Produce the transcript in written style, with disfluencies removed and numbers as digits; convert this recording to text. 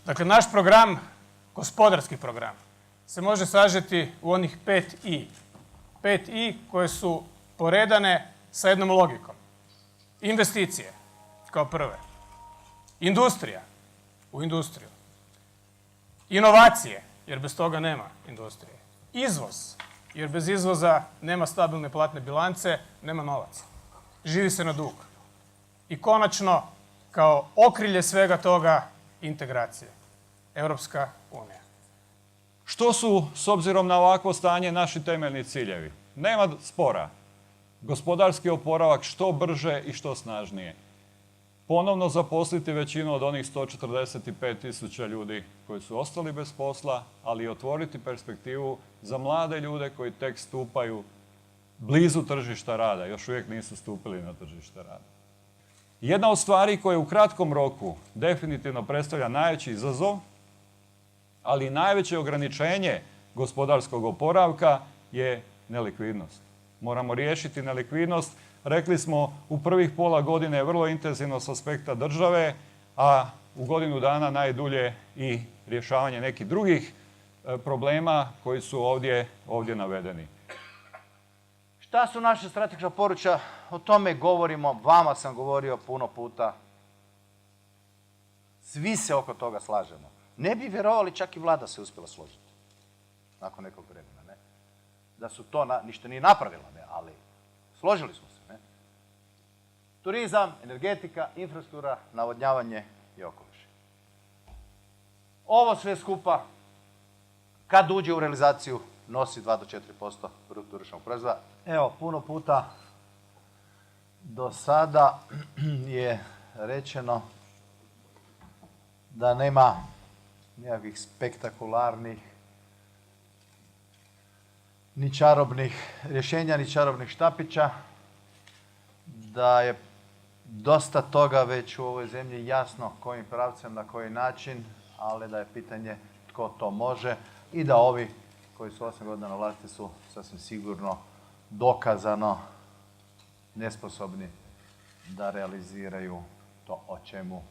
Dakle, naš program, gospodarski program, se može sažeti u onih 5 I. 5 I koje su poredane sa jednom logikom. Investicije, kao prve. Industrija, u industriju. Inovacije, jer bez toga nema industrije. Izvoz, jer bez izvoza nema stabilne platne bilance, nema novaca. Živi se na dug. I konačno, kao okrilje svega toga, integracije. Europska unija. Što su, s obzirom na ovakvo stanje, naši temeljni ciljevi? Nema spora. Gospodarski oporavak što brže i što snažnije. Ponovno zaposliti većinu od onih 145.000 ljudi koji su ostali bez posla, ali i otvoriti perspektivu za mlade ljude koji tek stupaju blizu tržišta rada, još uvijek nisu stupili na tržište rada. Jedna od stvari koja u kratkom roku definitivno predstavlja najveći izazov, ali i najveće ograničenje gospodarskog oporavka je nelikvidnost. Moramo riješiti nelikvidnost. Rekli smo, u prvih pola godine je vrlo intenzivno s aspekta države, a u godinu dana najdulje i rješavanje nekih drugih problema koji su ovdje navedeni. Šta su naše strateška područja? O tome govorimo, vama sam govorio puno puta. Svi se oko toga slažemo. Ne bi vjerovali, čak i vlada se uspjela složiti. Nakon nekog vremena, ne? Da su to ništa nije napravila, ne? Ali složili smo se, ne? Turizam, energetika, infrastruktura, navodnjavanje i okoliš. Ovo sve skupa, kad uđe u realizaciju, nosi 2 do 4% bruto društvenog proizvoda. Evo, puno puta do sada je rečeno da nema nekakvih spektakularnih ni čarobnih rješenja, ni čarobnih štapića, da je dosta toga već u ovoj zemlji jasno kojim pravcem, na koji način, ali da je pitanje tko to može i da ovi koji su 8 godina na vlasti su sasvim sigurno dokazano nesposobni da realiziraju to o čemu